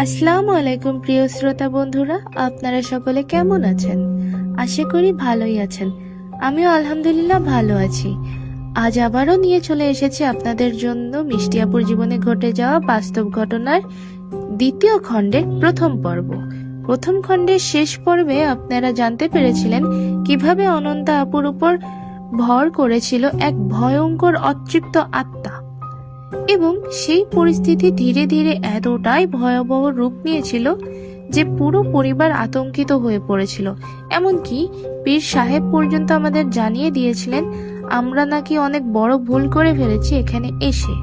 আসসালামু আলাইকুম প্রিয় শ্রোতা বন্ধুরা, আপনারা সকলে কেমন আছেন? আশা করি ভালোই আছেন। আমিও আলহামদুলিল্লাহ ভালো আছি। আজ আবারও নিয়ে চলে এসেছি আপনাদের জন্য মিষ্টি আপুর জীবনে ঘটে যাওয়া বাস্তব ঘটনার দ্বিতীয় খণ্ডের প্রথম পর্ব। প্রথম খণ্ডের শেষ পর্বে আপনারা জানতে পেরেছিলেন কিভাবে অনন্তা আপুর উপর ভর করেছিল এক ভয়ঙ্কর অতৃপ্ত আত্মা, এবং সেই পরিস্থিতি ধীরে ধীরে এতটাই ভয়াবহ রূপ নিয়েছিল যে পুরো পরিবার আতঙ্কিত হয়ে পড়েছিল। এমনকি পীর সাহেব পর্যন্ত আমাদের জানিয়ে দিয়েছিলেন আমরা নাকি অনেক বড় ভুল করে ফেলেছি এখানে এসে।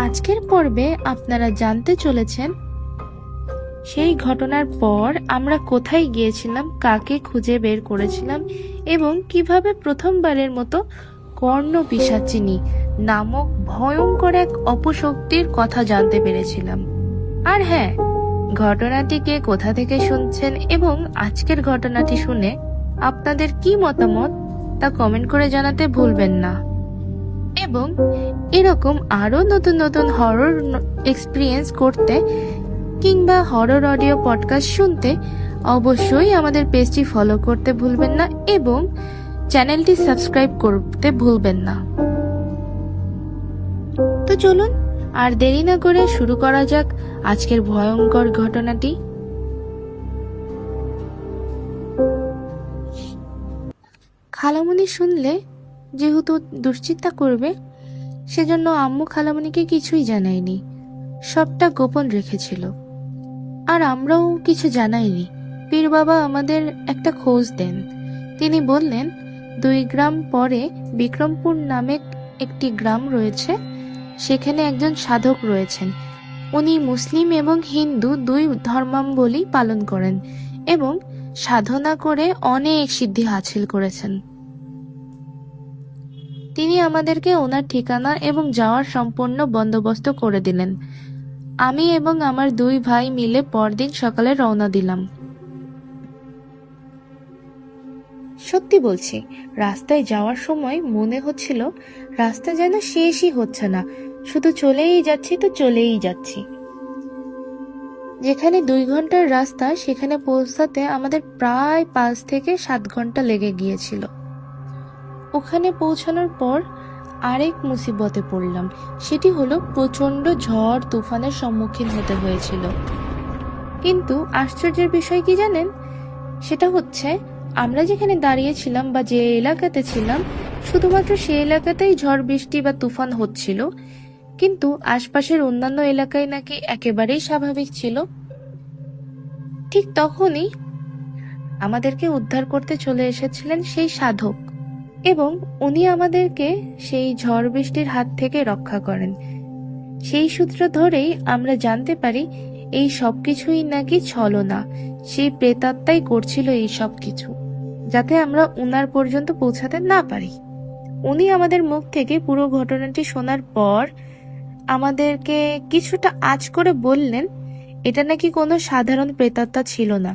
আজকের পর্বে আপনারা জানতে চলেছেন সেই ঘটনার পর আমরা কোথায় গিয়েছিলাম, কাকে খুঁজে বের করেছিলাম এবং কিভাবে প্রথমবারের মতো কর্ণ পিশাচিনী নামক ভয়ঙ্কর এক অপশক্তির কথা জানতে পেরেছিলাম। আর হ্যাঁ, ঘটনাটিকে কোথা থেকে শুনছেন এবং আজকের ঘটনাটি শুনে আপনাদের কি মতামত তা কমেন্ট করে জানাতে ভুলবেন না। এবং এরকম আরো নতুন নতুন হরর এক্সপিরিয়েন্স করতে কিংবা হরর অডিও পডকাস্ট শুনতে অবশ্যই আমাদের পেজটি ফলো করতে ভুলবেন না এবং চ্যানেলটি সাবস্ক্রাইব করতে ভুলবেন না। তো চলুন আর দেরি না করে শুরু করা যাক আজকের ভয়ঙ্কর ঘটনাটি। খালামণি শুনলে যেহেতু দুশ্চিন্তা করবে, সেজন্য আম্মু খালামণিকে কিছুই জানায়নি, সবটা গোপন রেখেছিল। আর আমরাও কিছু জানাইনি। পীর বাবা আমাদের একটা খোঁজ দেন। তিনি বললেন 2 গ্রাম পরে বিক্রমপুর নামে একটি গ্রাম রয়েছে, সেখানে একজন সাধক রয়েছেন। উনি মুসলিম এবং হিন্দু দুই ধর্মাবলম্বী পালন করেন এবং সাধনা করে অনেক সিদ্ধি হাসিল করেছেন। তিনি আমাদেরকে ওনার ঠিকানা এবং যাওয়ার সম্পূর্ণ বন্দোবস্ত করে দিলেন। আমি এবং আমার 2 ভাই মিলে পরদিন সকালে রওনা দিলাম। সত্যি বলছি, রাস্তায় যাওয়ার সময় মনে হচ্ছিল রাস্তা যেন শেষই হচ্ছে না, শুধু চলেই যাচ্ছি তো চলেই যাচ্ছি। যেখানে 2 ঘন্টার রাস্তা, সেখানে পৌঁছাতে আমাদের প্রায় 5 থেকে 7 ঘন্টা লেগে গিয়েছিল। ওখানে পৌঁছানোর পর আরেক মুসিবতে পড়লাম। সেটি হলো প্রচন্ড ঝড় তুফানের সম্মুখীন হতে হয়েছিল। কিন্তু আশ্চর্যের বিষয় কি জানেন? সেটা হচ্ছে আমরা যেখানে দাঁড়িয়েছিলাম বা যে এলাকাতে ছিলাম, শুধুমাত্র সেই এলাকাতেই ঝড় বৃষ্টি বা তুফান হচ্ছিল, কিন্তু আশপাশের অন্যান্য এলাকায় নাকি একেবারেই স্বাভাবিক ছিল। ঠিক তখনই আমাদেরকে উদ্ধার করতে চলে এসেছিলেন সেই সাধক, এবং উনি আমাদেরকে সেই ঝড় বৃষ্টির হাত থেকে রক্ষা করেন। সেই সূত্র ধরেই আমরা জানতে পারি এই সবকিছুই নাকি ছলনা, সেই প্রেতাত্মাই করছিল এই সব কিছু, যাতে আমরা উনার পর্যন্ত পৌঁছাতে না পারি। উনি আমাদের মুখ থেকে পুরো ঘটনাটি শোনার পর আমাদেরকে কিছুটা আঁচ করে বললেন এটা নাকি কোনো সাধারণ প্রেতাত্মা ছিল না,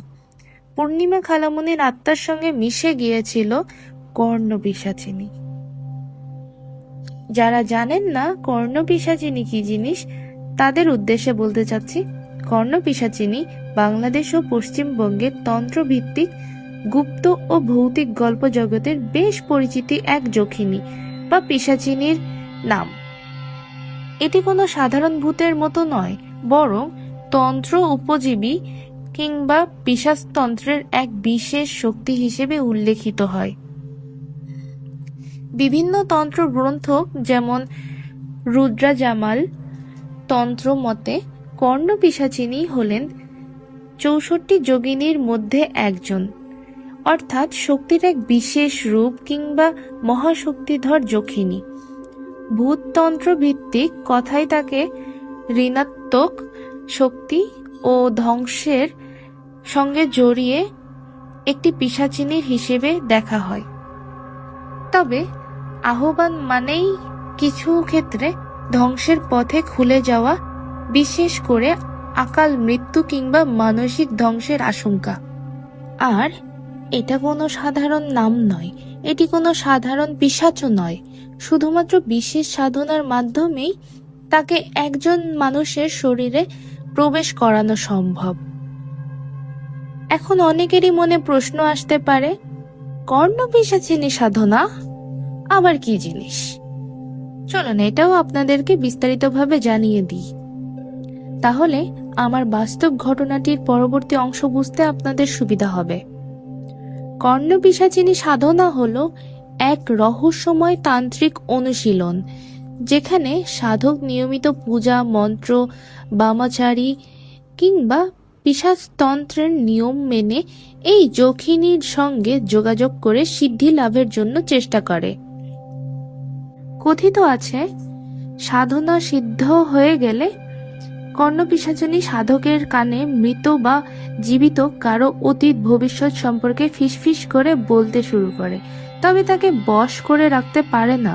পূর্ণিমা খালামণির আত্মার সঙ্গে মিশে গিয়েছিল কর্ণ পিশাচিনী। যারা জানেন না কর্ণ পিশাচিনী কি জিনিস, তাদের উদ্দেশ্যে বলতে চাচ্ছি, কর্ণ পিশাচিনী বাংলাদেশ ও পশ্চিমবঙ্গের তন্ত্রভিত্তিক গুপ্ত ও ভৌতিক গল্প জগতের বেশ পরিচিতি এক যখিনী বা পিশাচিনীর নাম। এটি কোনো সাধারণ ভূতের মতো নয়, বরং তন্ত্র উপজীবী কিংবা পিশাচতন্ত্রের এক বিশেষ শক্তি হিসেবে উল্লেখিত হয়। বিভিন্ন তন্ত্র গ্রন্থ যেমন রুদ্রাজামাল তন্ত্র মতে কর্ণ পিশাচিনী হলেন 64 যোগিনীর মধ্যে একজন, অর্থাৎ শক্তির এক বিশেষ রূপ কিংবা মহাশক্তিধর যখিনী। ভূততন্ত্র ভিত্তিক কথায় তাকে ঋণাত্মক শক্তি ও ধ্বংসের সঙ্গে জড়িয়ে একটি পিশাচিনীর হিসেবে দেখা হয়। তবে আহ্বান মানেই কিছু ক্ষেত্রে ধ্বংসের পথে খুলে যাওয়া, বিশেষ করে আকাল মৃত্যু কিংবা মানসিক ধ্বংসের আশঙ্কা। আর এটা কোনো সাধারণ নাম নয়, এটি কোনো সাধারণ পিশাচও নয়, শুধুমাত্র বিশেষ সাধনার মাধ্যমেই তাকে একজন মানুষের শরীরে প্রবেশ করানো সম্ভব। এখন অনেকেরই মনে প্রশ্ন আসতে পারে, কর্ণপিশাচিনী সাধনা আবার কি জিনিস? চলুন এটাও আপনাদেরকে বিস্তারিতভাবে জানিয়ে দিই। তাহলে আমার বাস্তব ঘটনাটির পরবর্তী অংশ বুঝতে আপনাদের সুবিধা হবে। কর্ণপিশাচিনী সাধনা হলো এক রহস্যময় তান্ত্রিক অনুশীলন, যেখানে সাধক নিয়মিত পূজা, মন্ত্র, বামাচারী কিংবা পিশাচতন্ত্রের নিয়ম মেনে এই যখিনীর সঙ্গে যোগাযোগ করে সিদ্ধি লাভের জন্য চেষ্টা করে। কথিত আছে, সাধনা সিদ্ধ হয়ে গেলে কর্ণপিশাচিনী সাধকের কানে মৃত বা জীবিত কারো অতীত ভবিষ্যৎ সম্পর্কে ফিসফিস করে বলতে শুরু করে, তবে তাকে বশ করে রাখতে পারে না।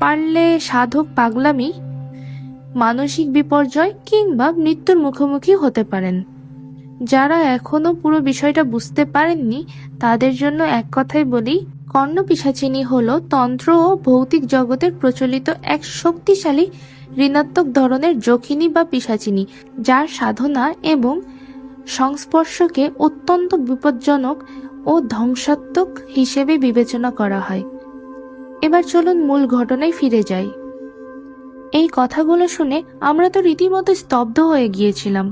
পারলে সাধক পাগলামি, মানসিক বিপর্যয় কিংবা মৃত্যুর মুখোমুখি হতে পারেন। যারা এখনো পুরো বিষয়টা বুঝতে পারেননি তাদের জন্য এক কথাই বলি, কর্ণপিশাচিনী হলো তন্ত্র ও ভৌতিক জগতের প্রচলিত এক শক্তিশালী ঋণাত্মক ধরনের যখিনী বা পিশাচিনী, যার সাধনা এবং সংস্পর্শকে অত্যন্ত বিপজ্জনক ও ধ্বংসাত্মক হিসেবে বিবেচনা করা হয়। এবার চলুন মূল ঘটনায় ফিরে যাই। এই কথাগুলো শুনে আমরা তো রীতিমতো স্তব্ধ হয়ে গিয়েছিলাম।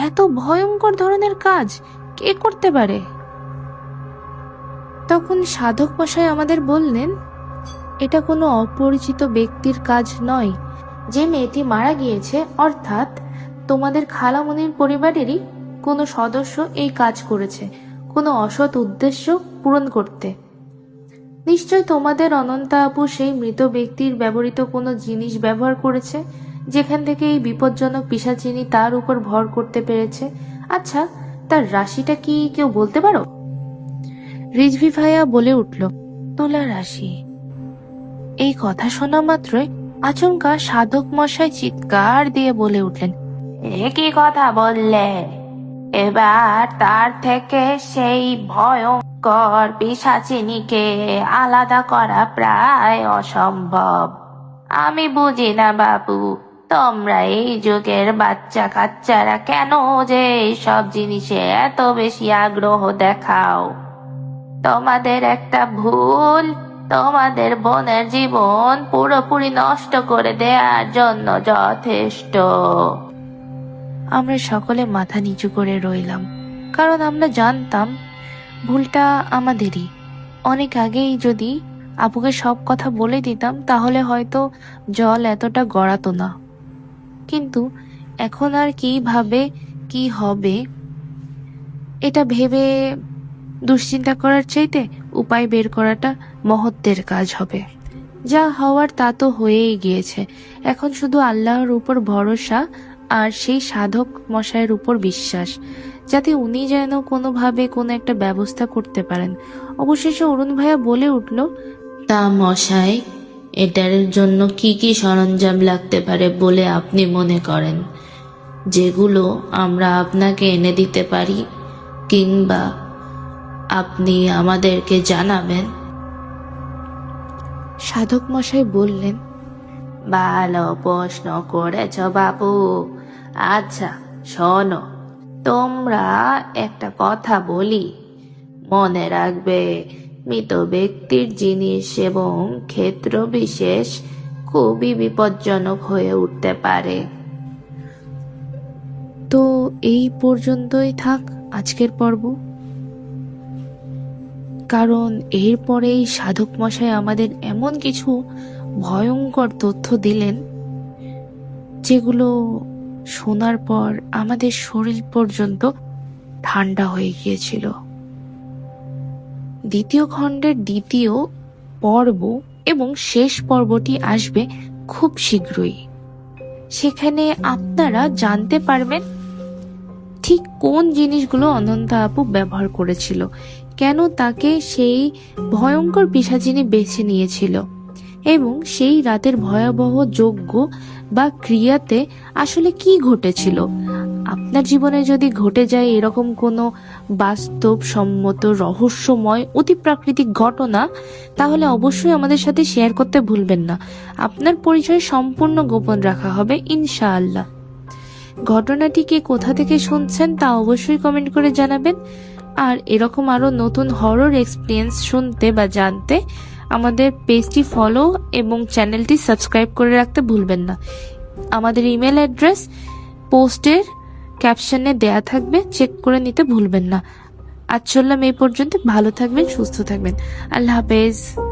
এত ভয়ঙ্কর ধরনের কাজ কে করতে পারে? তখন সাধক মশাই আমাদের বললেন, এটা কোনো অপরিচিত ব্যক্তির কাজ নয়। যে মেয়েটি মারা গিয়েছে, অর্থাৎ তোমাদের খালামণির পরিবারেরই কোনো সদস্য এই কাজ করেছে, কোনো অসৎ উদ্দেশ্য পূরণ করতে। নিশ্চয় তোমাদের অনন্তা আপু সেই মৃত ব্যক্তির ব্যবহৃত কোনো জিনিস ব্যবহার করেছে, যেখান থেকে এই বিপজ্জনক পিশাচিনী তার উপর ভর করতে পেরেছে। আচ্ছা, তার রাশিটা কি কেউ বলতে পারো? রিজভি ভাইয়া বলে উঠল, তুলা রাশি। এই কথা শোনা মাত্রই আচমকা সাধক মশাই চিৎকার দিয়ে বলে উঠলেন, এ কি কথা বললে? এবার তার থেকে সেই ভয়ঙ্কর পিশাচিনীকে আলাদা করা প্রায় অসম্ভব। আমি বুঝি না বাবু, তোমরা এই যুগের বাচ্চা কাচ্চারা কেন যে সব জিনিসে এত বেশি আগ্রহ দেখাও। তোমাদের একটা ভুল তোমাদের বোনের জীবন পুরোপুরি নষ্ট করে দেওয়ার জন্য যথেষ্ট। আমরা সকলে মাথা নিচু করে রইলাম, কারণ আমরা জানতাম ভুলটা আমাদেরই। অনেক আগেই যদি আপুকে সব কথা বলে দিতাম তাহলে হয়তো জল এতটা গড়াতো না। কিন্তু এখন আর কিভাবে কি হবে এটা ভেবে দুশ্চিন্তা করার চাইতে উপায় বের করাটা মহত্বের কাজ হবে। যা হওয়ার তা তো হয়েই গিয়েছে। এখন শুধু আল্লাহর উপর ভরসা আর সেই সাধক মশাইয়ের উপর বিশ্বাস, যাতে উনি যেন কোনোভাবে কোনো একটা ব্যবস্থা করতে পারেন। অবশেষে অরুণ ভাইয়া বলে উঠল, তা মশাই, এটার জন্য কি কি সরঞ্জাম লাগতে পারে বলে আপনি মনে করেন, যেগুলো আমরা আপনাকে এনে দিতে পারি কিংবা আপনি আমাদেরকে জানাবেন? সাধক মশাই বললেন, ভালো প্রশ্ন করেছ বাবু। আচ্ছা শোনো, তোমরা একটা কথা বলি, মনে রাখবে মৃত ব্যক্তির জিনিস এবং ক্ষেত্র বিশেষ খুবই বিপজ্জনক হয়ে উঠতে পারে। তো এই পর্যন্তই থাক আজকের পর্ব, কারণ এরপরেই সাধক মশাই আমাদের এমন কিছু ভয়ঙ্কর তথ্য দিলেন যেগুলো শোনার পর আমাদের শরীর পর্যন্ত ঠান্ডা হয়ে গিয়েছিল। দ্বিতীয় খণ্ডের দ্বিতীয় পর্ব এবং শেষ পর্বটি আসবে খুব শীঘ্রই। সেখানে আপনারা জানতে পারবেন ঠিক কোন জিনিসগুলো অনন্তা আপু ব্যবহার করেছিল, কেন তাকে সেই ভয়ঙ্কর পিশাচিনী বেছে নিয়েছিল, এবং সেই রাতের ভয়াবহ যজ্ঞ বা ক্রিয়াতে আসলে কি ঘটেছিল। আপনার জীবনে যদি ঘটে যায় এরকম কোনো বাস্তবসম্মত রহস্যময় অতিপ্রাকৃতিক ঘটনা, তাহলে অবশ্যই আমাদের সাথে শেয়ার করতে ভুলবেন না। আপনার পরিচয় সম্পূর্ণ গোপন রাখা হবে ইনশাআল্লাহ। ঘটনাটি কে কোথা থেকে শুনছেন তা অবশ্যই কমেন্ট করে জানাবেন। আর এরকম আরো নতুন হরর এক্সপিরিয়েন্স শুনতে বা জানতে আমাদের পেজটি ফলো এবং চ্যানেলটি সাবস্ক্রাইব করে রাখতে ভুলবেন না। আমাদের ইমেল অ্যাড্রেস পোস্টের ক্যাপশনে দেয়া থাকবে, চেক করে নিতে ভুলবেন না। আজ চললাম এই পর্যন্ত। ভালো থাকবেন, সুস্থ থাকবেন। আল্লাহ হাফেজ।